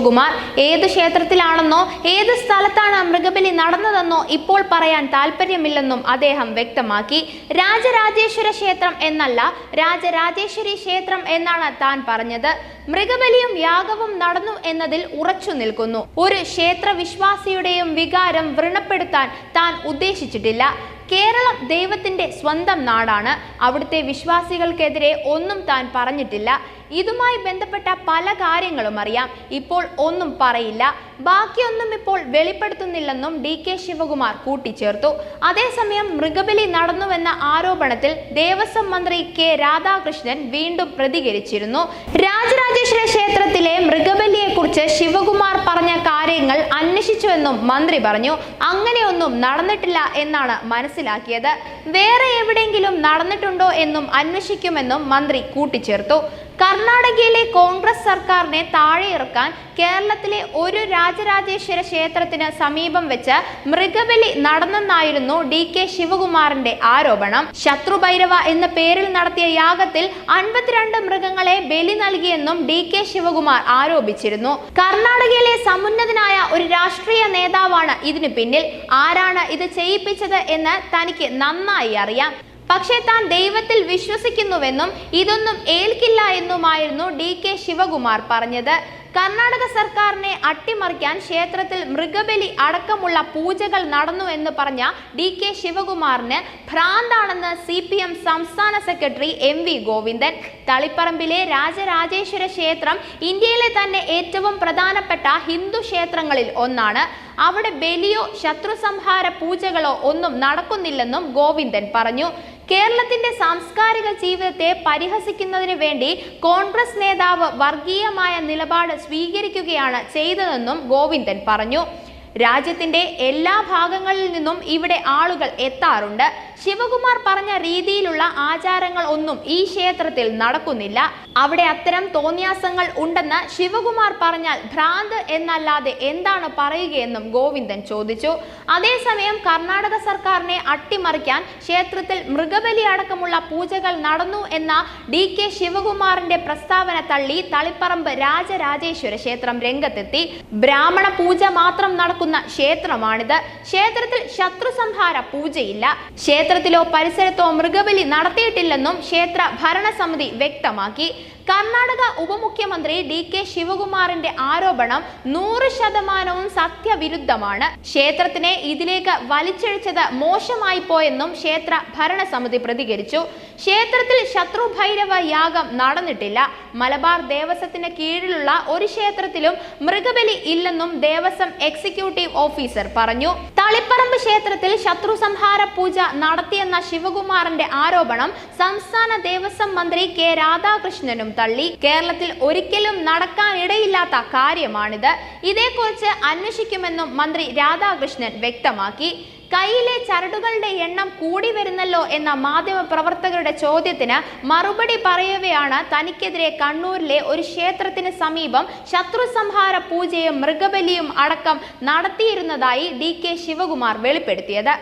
ശിവകുമാർ. ഏതു ക്ഷേത്രത്തിലാണെന്നോ ഏത് സ്ഥലത്താണ് മൃഗബലി നടന്നതെന്നോ ഇപ്പോൾ പറയാൻ താല്പര്യമില്ലെന്നും അദ്ദേഹം വ്യക്തമാക്കി. രാജരാജേശ്വര ക്ഷേത്രം എന്നല്ല, രാജരാജേശ്വരി ക്ഷേത്രം എന്നാണ് താൻ പറഞ്ഞത്. മൃഗബലിയും യാഗവും നടന്നു എന്നതിൽ ഉറച്ചു നിൽക്കുന്നു. ഒരു ക്ഷേത്ര വിശ്വാസിയുടെയും വികാരം വ്രണപ്പെടുത്താൻ താൻ ഉദ്ദേശിച്ചിട്ടില്ല. കേരളം ദൈവത്തിന്റെ സ്വന്തം നാടാണ്. അവിടുത്തെ വിശ്വാസികൾക്കെതിരെ ഒന്നും താൻ പറഞ്ഞിട്ടില്ല. ഇതുമായി ബന്ധപ്പെട്ട പല കാര്യങ്ങളും അറിയാം. ഇപ്പോൾ ഒന്നും പറയില്ല. ബാക്കിയൊന്നും ഇപ്പോൾ വെളിപ്പെടുത്തുന്നില്ലെന്നും DK ശിവകുമാർ കൂട്ടിച്ചേർത്തു. അതേസമയം മൃഗബലി നടന്നുവെന്ന ആരോപണത്തിൽ ദേവസ്വം മന്ത്രി K രാധാകൃഷ്ണൻ വീണ്ടും പ്രതികരിച്ചിരുന്നു. രാജരാജേശ്വര ക്ഷേത്രത്തിലെ മൃഗബലിയെക്കുറിച്ച് ശിവകുമാർ പറഞ്ഞ കാര്യങ്ങൾ അന്വേഷിച്ചുവെന്നും മന്ത്രി പറഞ്ഞു. അങ്ങനെയൊന്നും നടന്നിട്ടില്ല എന്നാണ് മനസ്സിലാക്കിയത്. വേറെ എവിടെയെങ്കിലും നടന്നിട്ടുണ്ടോ എന്നും അന്വേഷിക്കുമെന്നും മന്ത്രി കൂട്ടിച്ചേർത്തു. കർണാടകയിലെ കോൺഗ്രസ് സർക്കാരിനെ താഴെയിറക്കാൻ കേരളത്തിലെ ഒരു രാജരാജേശ്വര ക്ഷേത്രത്തിന് സമീപം വെച്ച് മൃഗബലി നടന്നെന്നായിരുന്നു DK ശിവകുമാറിന്റെ ആരോപണം. ശത്രുഭൈരവ എന്ന പേരിൽ നടത്തിയ യാഗത്തിൽ 52 മൃഗങ്ങളെ ബലി നൽകിയെന്നും DK ശിവകുമാർ ആരോപിച്ചിരുന്നു. കർണാടകയിലെ സമുന്നതനായ ഒരു രാഷ്ട്രീയ നേതാവാണ് ഇതിനു പിന്നിൽ. ആരാണ് ഇത് ചെയ്യിപ്പിച്ചത് എന്ന് തനിക്ക് നന്നായി അറിയാം. പക്ഷേ താൻ ദൈവത്തിൽ വിശ്വസിക്കുന്നുവെന്നും ഇതൊന്നും ഏൽക്കില്ല എന്നുമായിരുന്നു DK ശിവകുമാർ പറഞ്ഞത്. കർണാടക സർക്കാരിനെ അട്ടിമറിക്കാൻ ക്ഷേത്രത്തിൽ മൃഗബലി അടക്കമുള്ള പൂജകൾ നടന്നു എന്ന് പറഞ്ഞ DK ശിവകുമാറിന് ഭ്രാന്താണെന്ന് CPM സംസ്ഥാന സെക്രട്ടറി MV ഗോവിന്ദൻ. തളിപ്പറമ്പിലെ രാജരാജേശ്വര ക്ഷേത്രം ഇന്ത്യയിലെ തന്നെ ഏറ്റവും പ്രധാനപ്പെട്ട ഹിന്ദു ക്ഷേത്രങ്ങളിൽ ഒന്നാണ്. അവിടെ ബലിയോ ശത്രുസംഹാര പൂജകളോ ഒന്നും നടക്കുന്നില്ലെന്നും ഗോവിന്ദൻ പറഞ്ഞു. കേരളത്തിന്റെ സാംസ്കാരിക ജീവിതത്തെ പരിഹസിക്കുന്നതിന് വേണ്ടി കോൺഗ്രസ് നേതാവ് വർഗീയമായ നിലപാട് സ്വീകരിക്കുകയാണ് ചെയ്തതെന്നും ഗോവിന്ദൻ പറഞ്ഞു. രാജ്യത്തിന്റെ എല്ലാ ഭാഗങ്ങളിൽ നിന്നും ഇവിടെ ആളുകൾ എത്താറുണ്ട്. ശിവകുമാർ പറഞ്ഞ രീതിയിലുള്ള ആചാരങ്ങൾ ഒന്നും ഈ ക്ഷേത്രത്തിൽ നടക്കുന്നില്ല. അവിടെ അത്തരം തോന്നിയാസങ്ങൾ ഉണ്ടെന്ന് ശിവകുമാർ പറഞ്ഞാൽ ഭ്രാന്ത് എന്നല്ലാതെ എന്താണ് പറയുകയെന്നും ഗോവിന്ദൻ ചോദിച്ചു. അതേസമയം കർണാടക സർക്കാരിനെ അട്ടിമറിക്കാൻ ക്ഷേത്രത്തിൽ മൃഗബലി അടക്കമുള്ള പൂജകൾ നടന്നു എന്ന DK ശിവകുമാറിന്റെ പ്രസ്താവന തള്ളി തളിപ്പറമ്പ് രാജരാജേശ്വര ക്ഷേത്രം രംഗത്തെത്തി. ബ്രാഹ്മണ പൂജ മാത്രം നടക്കുന്ന ക്ഷേത്രമാണിത്. ക്ഷേത്രത്തിൽ ശത്രുസംഹാര പൂജയില്ല. ക്ഷേത്രത്തിലോ പരിസരത്തോ മൃഗബലി നടത്തിയിട്ടില്ലെന്നും ക്ഷേത്ര ഭരണസമിതി വ്യക്തമാക്കി. കർണാടക ഉപമുഖ്യമന്ത്രി DK ശിവകുമാറിന്റെ ആരോപണം 100% സത്യവിരുദ്ധമാണ്. ക്ഷേത്രത്തിനെ ഇതിലേക്ക് വലിച്ചിഴച്ചത് മോശമായി പോയെന്നും ക്ഷേത്ര ഭരണസമിതി പ്രതികരിച്ചു. ക്ഷേത്രത്തിൽ ശത്രുഭൈരവ യാഗം നടന്നിട്ടില്ല. മലബാർ ദേവസ്വത്തിന് കീഴിലുള്ള ഒരു ക്ഷേത്രത്തിലും മൃഗബലി ഇല്ലെന്നും ദേവസ്വം എക്സിക്യൂട്ടീവ് ഓഫീസർ പറഞ്ഞു. തളിപ്പറമ്പ് ക്ഷേത്രത്തിൽ ശത്രുസംഹാര പൂജ നടത്തിയെന്ന ശിവകുമാറിന്റെ ആരോപണം സംസ്ഥാന ദേവസ്വം മന്ത്രി K രാധാകൃഷ്ണനും തള്ളി. കേരളത്തിൽ ഒരിക്കലും നടക്കാനിടയില്ലാത്ത കാര്യമാണിത്. ഇതേക്കുറിച്ച് അന്വേഷിക്കുമെന്നും മന്ത്രി രാധാകൃഷ്ണൻ വ്യക്തമാക്കി. കയ്യിലെ ചരടുകളുടെ എണ്ണം കൂടി വരുന്നല്ലോ എന്ന മാധ്യമ പ്രവർത്തകരുടെ ചോദ്യത്തിന് മറുപടി പറയവെയാണ് തനിക്കെതിരെ കണ്ണൂരിലെ ഒരു ക്ഷേത്രത്തിന് സമീപം ശത്രുസംഹാര പൂജയും മൃഗബലിയും അടക്കം നടത്തിയിരുന്നതായി DK ശിവകുമാർ വെളിപ്പെടുത്തിയത്.